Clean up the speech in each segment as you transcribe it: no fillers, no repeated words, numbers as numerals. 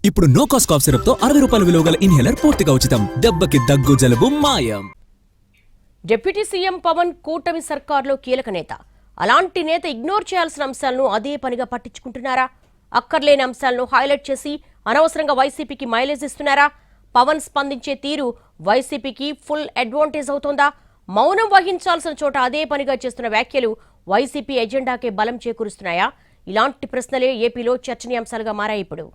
ఇప్పుడు no cost cough syrup తో 60 రూపాయల విలువ గల ఇన్హేలర్ పూర్తిగా ఉచితం. దెబ్బకి దగ్గు జలుబు మాయం. డిప్యూటీ సీఎం పవన్ కూటమి సర్కార్లో కీలక నేత. అలాంటి నేత ఇగ్నోర్ చేయాల్సిన అంశాలను అదే పనిగా పట్టించుకుంటున్నారా? అక్కర్లేని అంశాలను హైలైట్ చేసి అనవసరంగా వైసీపీకి మైలేజ్ ఇస్తున్నారా? పవన్ స్పందించే తీరు వైసీపీకి ఫుల్ అడ్వాంటేజ్ అవుతోందా? మౌనం వహించాల్సిన చోట అదే పనిగా చేస్తున్న వ్యాఖ్యలు వైసీపీ ఎజెండాకే బలం చేకూరుస్తున్నాయా? ఇలాంటి ప్రశ్నలే ఏపీలో చర్చనీయాంశాలుగా మారాయి. ఇప్పుడు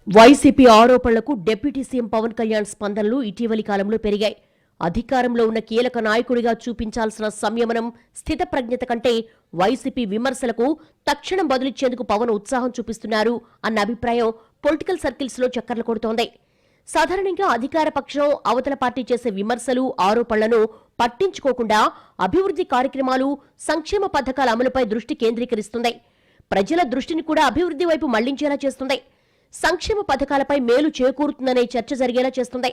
వైసీపీ ఆరోపణలకు డిప్యూటీ సీఎం పవన్ కళ్యాణ్ స్పందనలు ఇటీవలి కాలంలో పెరిగాయి. అధికారంలో ఉన్న కీలక నాయకుడిగా చూపించాల్సిన సంయమనం, స్థితప్రజ్ఞత కంటే వైసీపీ విమర్శలకు తక్షణం బదులిచ్చేందుకు పవన్ ఉత్సాహం చూపిస్తున్నారు అన్న అభిప్రాయం పొలిటికల్ సర్కిల్స్ లో చక్కర్లు కొడుతోంది. సాధారణంగా అధికార పక్షం అవతల పార్టీ చేసే విమర్శలు, ఆరోపణలను పట్టించుకోకుండా అభివృద్ధి కార్యక్రమాలు, సంక్షేమ పథకాల అమలుపై దృష్టి కేంద్రీకరిస్తుంది. ప్రజల దృష్టిని కూడా అభివృద్ధి వైపు మళ్లించేలా చేస్తుంది. సంక్షేమ పథకాలపై మేలు చేకూరుతుందనే చర్చ జరిగేలా చేస్తుంది.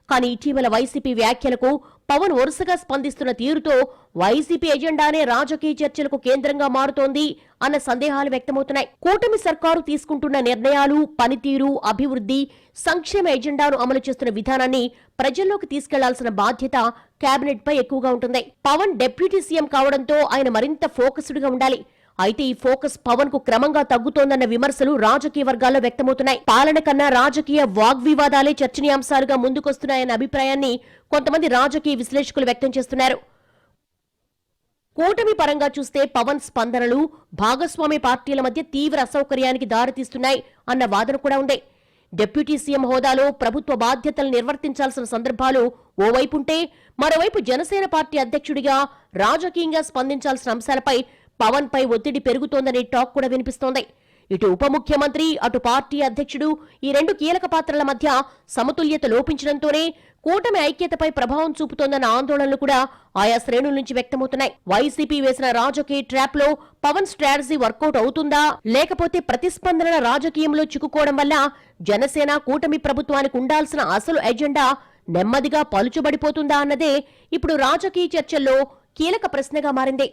కానీ ఇటీవల వైసీపీ వ్యాఖ్యలకు పవన్ వరుసగా స్పందిస్తున్న తీరుతో వైసీపీ ఎజెండానే రాజకీయ చర్చలకు కేంద్రంగా మారుతోంది అన్న సందేహాలు వ్యక్తమవుతున్నాయి. కూటమి సర్కారు తీసుకుంటున్న నిర్ణయాలు, పనితీరు, అభివృద్ధి, సంక్షేమ ఎజెండాను అమలు చేస్తున్న విధానాన్ని ప్రజల్లోకి తీసుకెళ్లాల్సిన బాధ్యత కేబినెట్ పై ఎక్కువగా ఉంటుంది. పవన్ డిప్యూటీ సీఎం కావడంతో ఆయన మరింత ఫోకస్డ్ గా ఉండాలి. అయితే ఈ ఫోకస్ పవన్ కు క్రమంగా తగ్గుతోందన్న విమర్శలు రాజకీయ వర్గాల్లో వ్యక్తమవుతున్నాయి. పాలన కన్నా రాజకీయ వాగ్వివాదాలే చర్చనీయాంశాలుగా ముందుకొస్తున్నాయన్న అభిప్రాయాన్ని కొంతమంది రాజకీయ విశ్లేషకులు వ్యక్తం చేస్తున్నారు. కూటమి పరంగా చూస్తే పవన్ స్పందనలు భాగస్వామి పార్టీల మధ్య తీవ్ర అసౌకర్యానికి దారితీస్తున్నాయి అన్న వాదన కూడా ఉంది. డిప్యూటీ సీఎం హోదాలో ప్రభుత్వ బాధ్యతలు నిర్వర్తించాల్సిన సందర్భాలు ఓవైపుంటే, మరోవైపు జనసేన పార్టీ అధ్యక్షుడిగా రాజకీయంగా స్పందించాల్సిన అంశాలపై పవన్ పై ఒత్తిడి పెరుగుతోందనే టాక్ కూడా వినిపిస్తోంది. ఇటు ఉప ముఖ్యమంత్రి, అటు పార్టీ అధ్యక్షుడు, ఈ రెండు కీలక పాత్రల మధ్య సమతుల్యత లోపించడంతోనే కూటమి ఐక్యతపై ప్రభావం చూపుతోందన్న ఆందోళనలు కూడా ఆయా శ్రేణుల నుంచి వ్యక్తమవుతున్నాయి. వైసీపీ వేసిన రాజకీయ ట్రాప్ లో పవన్ స్ట్రాటజీ వర్కౌట్ అవుతుందా, లేకపోతే ప్రతిస్పందన రాజకీయంలో చిక్కుకోవడం వల్ల జనసేన కూటమి ప్రభుత్వానికి ఉండాల్సిన అసలు ఎజెండా నెమ్మదిగా పలుచుబడిపోతుందా అన్నదే ఇప్పుడు రాజకీయ చర్చల్లో కీలక ప్రశ్నగా మారింది.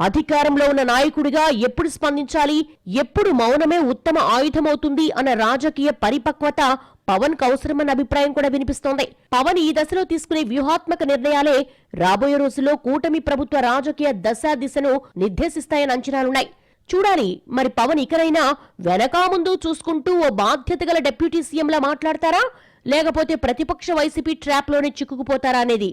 అధికారంలో ఉన్న నాయకుడిగా ఎప్పుడు స్పందించాలి, ఎప్పుడు మౌనమే ఉత్తమ ఆయుధమవుతుంది అన్న రాజకీయ పరిపక్వత పవన్ కు అవసరమన్న అభిప్రాయం కూడా వినిపిస్తోంది. పవన్ ఈ దశలో తీసుకునే వ్యూహాత్మక నిర్ణయాలే రాబోయే రోజుల్లో కూటమి ప్రభుత్వ రాజకీయ దశా దిశను నిర్దేశిస్తాయని అంచనాలున్నాయి. చూడాలి మరి పవన్ ఇకనైనా వెనకా ముందు చూసుకుంటూ ఓ బాధ్యత గల డిప్యూటీ సీఎంలా మాట్లాడతారా, లేకపోతే ప్రతిపక్ష వైసీపీ ట్రాప్ లోనే చిక్కుకుపోతారా అనేది.